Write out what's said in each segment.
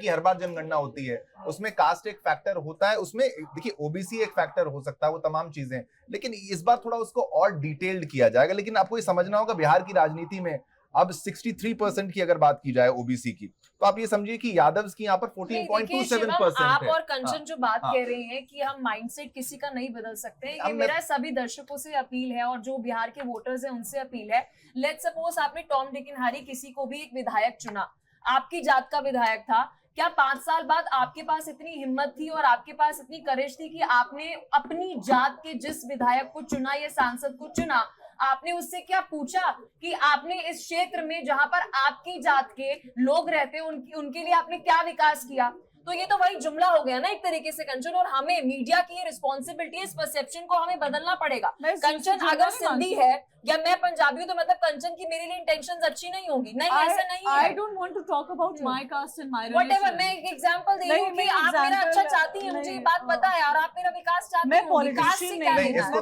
की हर बार जनगणना होती है, उसमें कास्ट एक फैक्टर होता है, उसमें देखिए ओबीसी एक फैक्टर हो सकता है, वो तमाम चीजें, लेकिन इस बार थोड़ा उसको और डिटेल्ड किया जाएगा। लेकिन आपको ये समझना होगा बिहार की राजनीति में अब 63% की अगर बात की जाए ओबीसी की, तो आप ये समझिए कि यादव की यहाँ पर 14.27% आप है। और कंचन जो बात हाँ। कह रहे हैं कि हम माइंडसेट किसी का नहीं बदल सकते, ये अब मेरा सभी दर्शकों से अपील है और जो बिहार के वोटर्स हैं उनसे अपील है। लेट्स सपोज आपने टॉम डिक एंड हैरी किसी को भी एक विधायक चुना, आपकी जात का विधायक था, क्या 5 साल बाद आपके पास इतनी हिम्मत थी और आपके पास इतनी करेज थी कि आपने अपनी जात के जिस विधायक को चुना या सांसद को चुना, आपने उससे क्या पूछा कि आपने इस क्षेत्र में जहां पर आपकी जात के लोग रहते हैं उनके लिए आपने क्या विकास किया? तो ये तो वही जुमला हो गया ना एक तरीके से कंचन, और हमें मीडिया की ये रिस्पॉन्सिबिलिटी, इस परसेप्शन को हमें बदलना पड़ेगा। कंचन अगर सिंधी है या मैं पंजाबी हूं तो मतलब कंचन की मेरे लिए इंटेंशंस अच्छी नहीं होंगी, नहीं ऐसा नहीं है। I don't want to talk about my caste and my religion. Whatever, मैं एक एग्जांपल दे रही हूं कि आप मेरा अच्छा चाहती हैं, मुझे ये बात पता है, और आप मेरा विकास चाहती हैं। मैं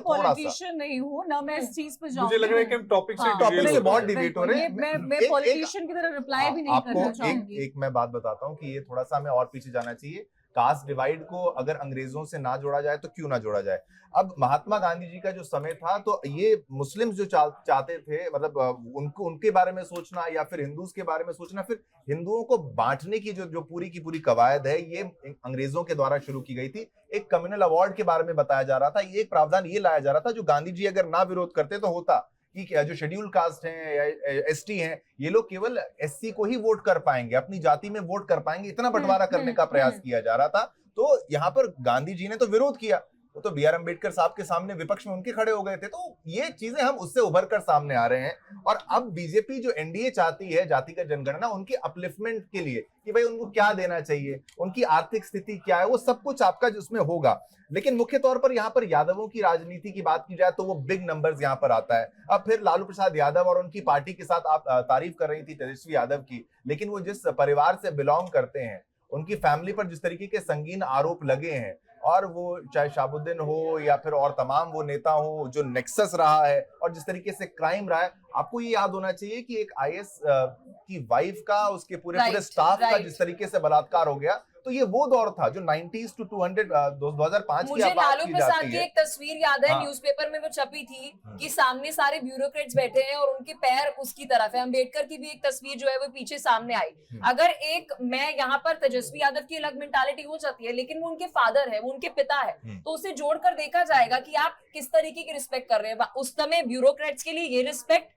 पॉलिटिशियन नहीं हूँ ना, मैं इस चीज पे मुझे लग रहा है कि हम टॉपिक से बहुत डिबेट हो रहे हैं। मैं पॉलिटिशियन की तरह रिप्लाई भी नहीं करना चाहूंगी। एक मैं बात बताता हूँ कि ये थोड़ा सा हमें और पीछे जाना चाहिए। कास्ट डिवाइड को अगर अंग्रेजों से ना जोड़ा जाए तो क्यों ना जोड़ा जाए। अब महात्मा गांधी जी का जो समय था तो ये मुस्लिम्स जो चाहते थे, मतलब उनको उनके बारे में सोचना या फिर हिंदूज के बारे में सोचना, फिर हिंदुओं को बांटने की जो पूरी की पूरी कवायद है ये अंग्रेजों के द्वारा शुरू की गई थी। एक कम्युनल अवार्ड के बारे में बताया जा रहा था, ये एक प्रावधान ये लाया जा रहा था जो गांधी जी अगर ना विरोध करते तो होता कि जो शेड्यूल कास्ट हैं या एसटी हैं, ये लोग केवल एससी को ही वोट कर पाएंगे, अपनी जाति में वोट कर पाएंगे, इतना बंटवारा करने का प्रयास किया जा रहा था। तो यहाँ पर गांधी जी ने तो विरोध किया, तो बी आर अम्बेडकर साहब के सामने विपक्ष में उनके खड़े हो गए थे। तो ये चीजें हम उससे उभर कर सामने आ रहे हैं। और अब बीजेपी जो एनडीए चाहती है जातिगत जनगणना, उनकी अपलिफ्टमेंट के लिए कि भाई उनको क्या देना चाहिए, उनकी आर्थिक स्थिति क्या है, वो सब कुछ आपका उसमें होगा। लेकिन मुख्य तौर पर यहाँ पर यादवों की राजनीति की बात की जाए तो वो बिग नंबर्स यहाँ पर आता है। अब फिर लालू प्रसाद यादव और उनकी पार्टी के साथ आप तारीफ कर रही थी तेजस्वी यादव की, लेकिन वो जिस परिवार से बिलोंग करते हैं, उनकी फैमिली पर जिस तरीके के संगीन आरोप लगे हैं, और वो चाहे शाहबुद्दीन हो या फिर और तमाम वो नेता हो, जो नेक्सस रहा है और जिस तरीके से क्राइम रहा है, आपको ये याद होना चाहिए कि एक आईएएस की वाइफ का, उसके पूरे स्टाफ का जिस तरीके से बलात्कार हो गया, तो ये वो दौर था जो 90s to 2005 की। मुझे लालू प्रसाद की एक तस्वीर याद है, न्यूज़पेपर में वो छपी थी कि सामने सारे ब्यूरोक्रेट्स बैठे हैं और उनके पैर उसकी तरफ है। अम्बेडकर की भी एक तस्वीर जो है वो पीछे सामने आई। अगर एक मैं यहाँ पर तेजस्वी यादव की अलग मेंटालिटी हो जाती है, लेकिन वो उनके फादर है, वो उनके पिता है, तो उसे जोड़कर देखा जाएगा कि आप किस तरीके की रिस्पेक्ट कर रहे हैं। उस समय ब्यूरोक्रेट्स के लिए ये रिस्पेक्ट